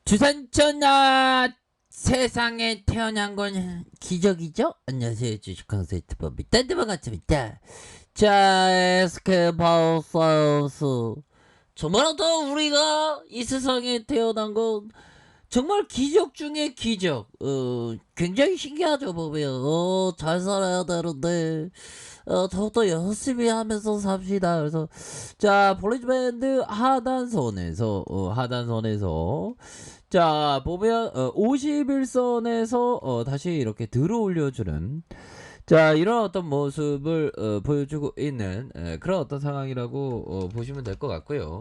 주산천하 세상에 태어난 건 기적이죠? 안녕하세요. 주식강사 유튜버입니다. 반갑습니다. 자, SK바이오사이언스. 정말로 우리가 이 세상에 태어난 건 정말 기적 중에 기적. 굉장히 신기하죠, 보면. 잘 살아야 되는데, 더욱더 열심히 하면서 삽시다. 그래서, 자, 볼리즈밴드 하단선에서, 자, 보면, 51선에서, 다시 이렇게 들어 올려주는, 자, 이런 어떤 모습을, 보여주고 있는, 그런 어떤 상황이라고, 보시면 될 것 같고요.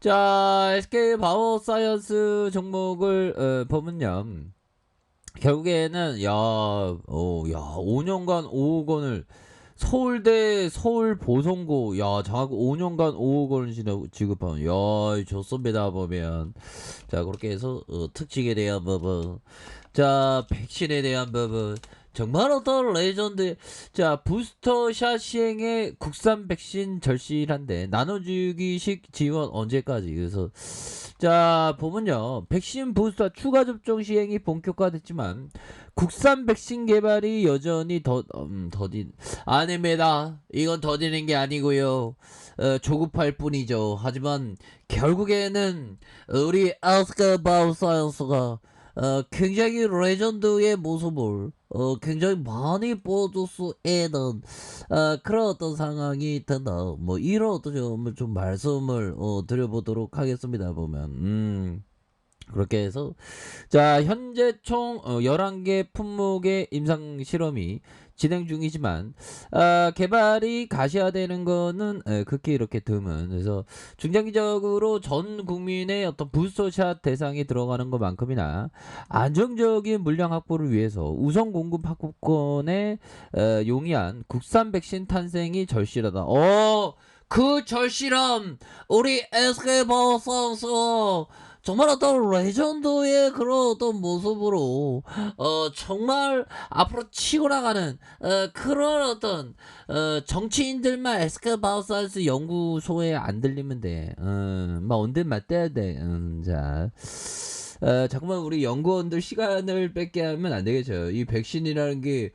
자, SK 바이오사이언스 종목을 보면요. 결국에는 5년간 5억 원을 서울대 서울 보성고 장학 5년간 5억 원을 지급하는 좋습니다. 보면 자 그렇게 해서 특징에 대한 부분, 자 백신에 대한 부분, 정말 어떤 레전드. 자 부스터샷 시행에 국산 백신 절실한데 나눠주기식 지원 언제까지. 그래서 자 보면요, 백신 부스터 추가 접종 시행이 본격화됐지만 국산 백신 개발이 여전히 더딘 아닙니다. 이건 더디는 게 아니고요, 조급할 뿐이죠. 하지만 결국에는 우리 아스카 바이오사이언스가 굉장히 레전드의 모습을 굉장히 많이 보여줄 수 있는 그런 어떤 상황이 된다. 뭐 이런 어떤 점을 좀 말씀을 드려보도록 하겠습니다. 보면 그렇게 해서 자 현재 총 11개 품목의 임상 실험이 진행 중이지만 개발이 가시화되는 거는 극히 이렇게 드문. 그래서 중장기적으로 전 국민의 어떤 부스터샷 대상에 들어가는 것만큼이나 안정적인 물량 확보를 위해서 우선 공급 확보권에 용이한 국산 백신 탄생이 절실하다. 그 절실함 우리 SK바이오사이언스 정말 어떤 레전드의 그런 어떤 모습으로 정말 앞으로 치고 나가는 그런 어떤 정치인들만 SK바이오사이언스 연구소에 안 들리면 돼. 막 언제 맞대야 돼. 자. 자꾸만 우리 연구원들 시간을 뺏게 하면 안 되겠죠. 이 백신이라는 게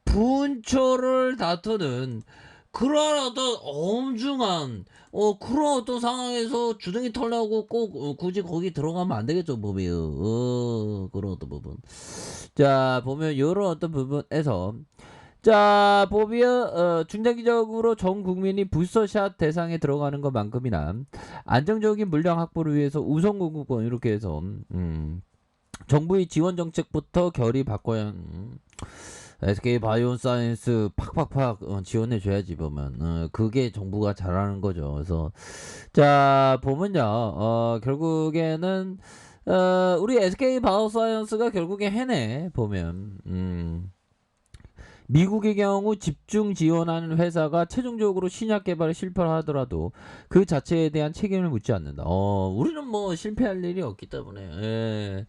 분초를 다투는 그런 어떤 엄중한 그런 어떤 상황에서 주둥이 털려고 꼭 굳이 거기 들어가면 안 되겠죠. 보면 그런 어떤 부분. 자 보면 이런 어떤 부분에서 자 보면 중장기적으로 전 국민이 부스터샷 대상에 들어가는 것만큼이나 안정적인 물량 확보를 위해서 우선 공급권 이렇게 해서 정부의 지원 정책부터 결의 바꿔야 SK 바이오사이언스 팍팍팍 지원해줘야지. 보면 그게 정부가 잘하는 거죠. 그래서 자 보면요, 결국에는 우리 SK 바이오사이언스가 결국에 해내. 보면 미국의 경우 집중 지원하는 회사가 최종적으로 신약 개발에 실패를 하더라도 그 자체에 대한 책임을 묻지 않는다. 우리는 뭐 실패할 일이 없기 때문에. 예.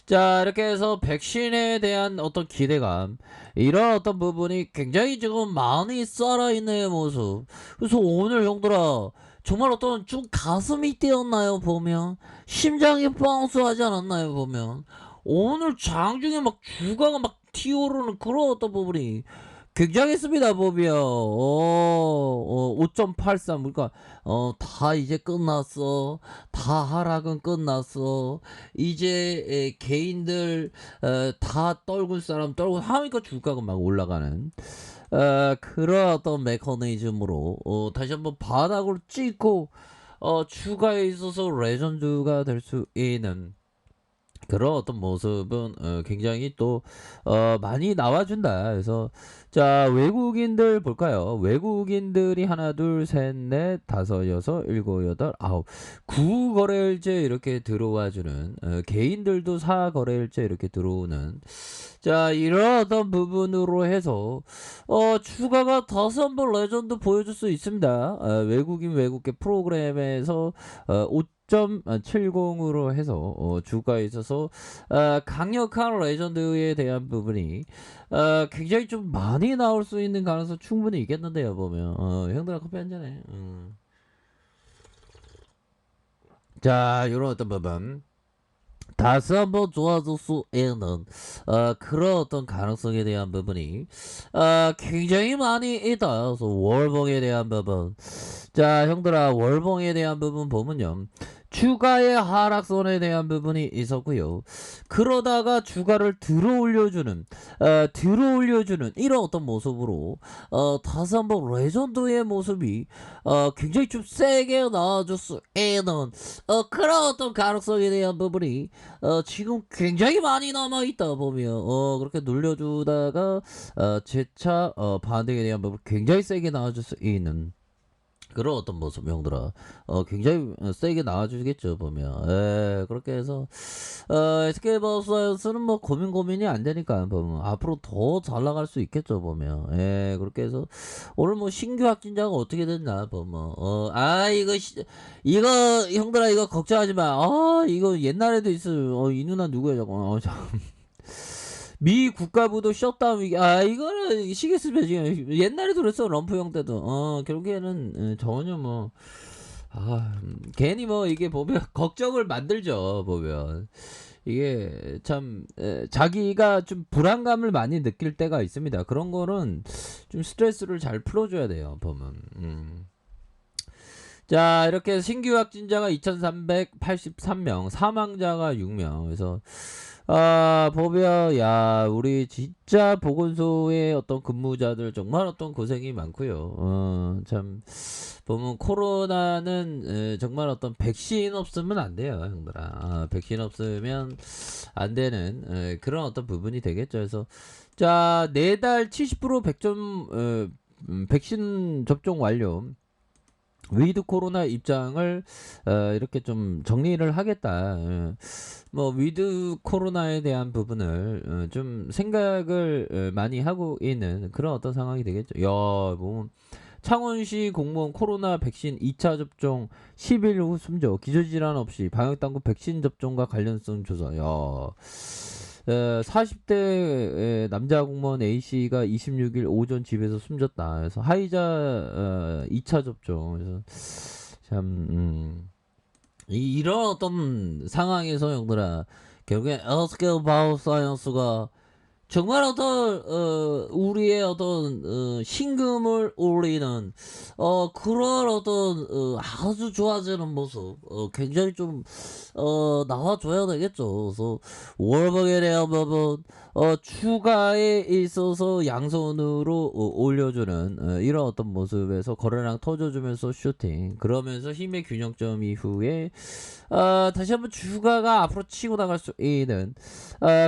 자 이렇게 해서 백신에 대한 어떤 기대감, 이런 어떤 부분이 굉장히 지금 많이 살아있는 모습. 그래서 오늘 형들아 정말 어떤 좀 가슴이 뛰었나요? 보면 심장이 바운스 하지 않았나요? 보면 오늘 장중에 막 주가가 막 튀어오르는 그런 어떤 부분이 굉장했습니다. 보면 5.83, 그러니까 다 이제 끝났어. 다 하락은 끝났어. 이제 개인들 다 떨굴 사람 떨고 하니까 주가가 막 올라가는 그런 어떤 메커니즘으로 다시 한번 바닥을 찍고 주가에 있어서 레전드가 될 수 있는 그런 어떤 모습은 굉장히 또 많이 나와준다. 그래서 자 외국인들 볼까요? 외국인들이 하나 둘셋넷 다섯 여섯 일곱 여덟 아홉 9거래일째 이렇게 들어와주는, 개인들도 4거래일째 이렇게 들어오는, 자 이런 어떤 부분으로 해서 추가가 다시 한번 레전드 보여줄 수 있습니다. 외국인 외국계 프로그램에서 5.70으로 해서 주가에 있어서 강력한 레전드에 대한 부분이 굉장히 좀 많이 나올 수 있는 가능성 충분히 있겠는데요. 보면 형들아 커피 한잔해. 자 이런 어떤 부분, 다시 한번 좋아질 수 있는 그런 어떤 가능성에 대한 부분이 굉장히 많이 있다. 그래서 월봉에 대한 부분. 자, 형들아, 월봉에 대한 부분 보면요. 주가의 하락선에 대한 부분이 있었고요. 그러다가 주가를 들어 올려주는 이런 어떤 모습으로 다시 한번 레전드의 모습이 굉장히 좀 세게 나와줄 수 있는 그런 어떤 가능성에 대한 부분이 지금 굉장히 많이 남아있다 보면 그렇게 눌려주다가 재차 반등에 대한 부분 굉장히 세게 나와줄 수 있는 그런 어떤 모습 형들아 굉장히 세게 나와주겠죠 보면 그렇게 해서 SK바이오사이언스는 뭐 고민이 안 되니까 보면 앞으로 더 잘 나갈 수 있겠죠 보면 그렇게 해서 오늘 뭐 신규 확진자가 어떻게 됐나 보면 이거 형들아 이거 걱정하지 마 이거 옛날에도 있어요 이 누나 누구야 저거 미 국가부도 셧다운 위기. 이거는 시계스면 지금 옛날에도 그랬어. 럼프 형 때도. 결국에는 전혀 뭐 괜히 뭐 이게 보면 걱정을 만들죠. 보면 이게 참 자기가 좀 불안감을 많이 느낄 때가 있습니다. 그런 거는 좀 스트레스를 잘 풀어줘야 돼요. 보면. 자, 이렇게 신규 확진자가 2,383명, 사망자가 6명. 그래서 보면 우리 진짜 보건소의 어떤 근무자들 정말 어떤 고생이 많고요. 참 보면 코로나는 정말 어떤 백신 없으면 안 돼요, 형들아. 백신 없으면 안 되는 그런 어떤 부분이 되겠죠. 그래서 자, 4달 70% 100점 백신 접종 완료. 위드 코로나 입장을 이렇게 좀 정리를 하겠다. 뭐 위드 코로나에 대한 부분을 좀 생각을 많이 하고 있는 그런 어떤 상황이 되겠죠. 뭐 창원시 공무원 코로나 백신 2차 접종 10일 후 숨져 기저질환 없이 방역당국 백신 접종과 관련성 조사. 40대 남자 공무원 A씨가 26일 오전 집에서 숨졌다. 그래서 하이자 2차 접종. 그래서 참 이런 어떤 상황에서 형들아 결국에 에어스케일 바이오사이언스가 정말 어떤 우리의 어떤 신금을 올리는 그런 어떤 아주 좋아지는 모습 굉장히 좀 나와줘야 되겠죠. 그래서 월봉에 대한 부분 추가에 있어서 양손으로 올려주는 이런 어떤 모습에서 거래량 터져주면서 슈팅 그러면서 힘의 균형점 이후에 다시 한번 주가가 앞으로 치고 나갈 수 있는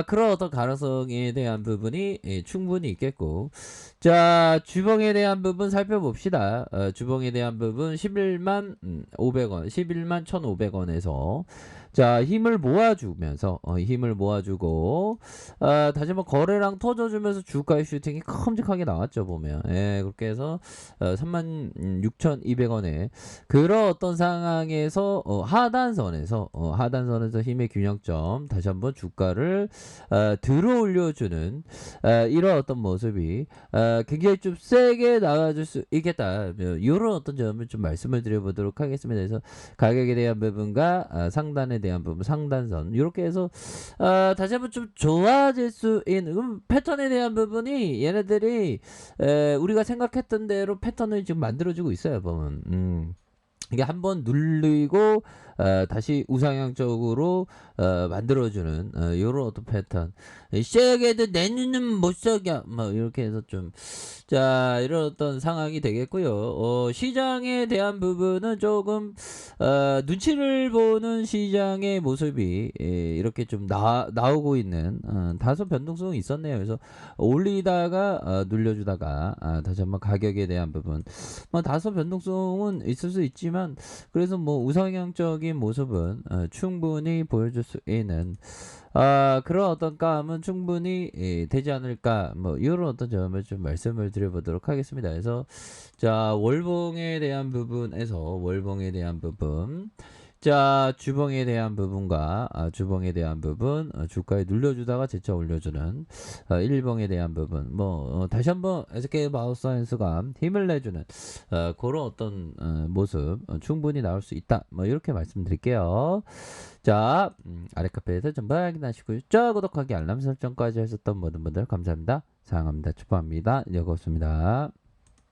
그런 어떤 가능성에 대한 부분이 충분히 있겠고 자 주봉에 대한 부분 살펴봅시다. 주봉에 대한 부분 11만 500원 11만 1,500원에서 자 힘을 모아주면서 힘을 모아주고 다시 한번 거래량 터져주면서 주가의 슈팅이 큼직하게 나왔죠 보면 그렇게 해서 36,200원에 그런 어떤 상황에서 하단선에서 힘의 균형점 다시 한번 주가를 들어 올려주는 이런 어떤 모습이 굉장히 좀 세게 나와줄 수 있겠다. 이런 어떤 점을 좀 말씀을 드려보도록 하겠습니다. 그래서 가격에 대한 부분과 상단에 대한 부분, 상단선 이렇게 해서 다시 한번 좀 좋아질 수 있는 패턴에 대한 부분이 얘네들이 우리가 생각했던 대로 패턴을 지금 만들어주고 있어요. 보면 이게 한번 눌리고 다시 우상향적으로 만들어주는 이런 어떤 패턴. 시작에도 내 눈은 못 속여 뭐 이렇게 해서 좀 자 이런 어떤 상황이 되겠고요. 시장에 대한 부분은 조금 눈치를 보는 시장의 모습이 이렇게 좀 나오고 있는 다소 변동성이 있었네요. 그래서 올리다가 눌려주다가 다시 한번 가격에 대한 부분 뭐 다소 변동성은 있을 수 있지만 그래서 뭐 우상향적인 모습은 충분히 보여줄 수 있는 그런 어떤 감은 충분히 되지 않을까 뭐 이런 어떤 점을 좀 말씀을 드려보도록 하겠습니다. 그래서 자 월봉에 대한 부분 자, 주봉에 대한 부분과 주봉에 대한 부분, 주가에 눌려주다가 재차 올려주는 1봉에 대한 부분, 뭐 다시 한번 SK 바이오사이언스가 힘을 내주는 그런 어떤 모습 충분히 나올 수 있다. 뭐 이렇게 말씀드릴게요. 자, 아래 카페에서 전부 확인하시고요. 자, 구독하기 알람 설정까지 하셨던 모든 분들 감사합니다. 사랑합니다. 축복합니다. 여기었습니다.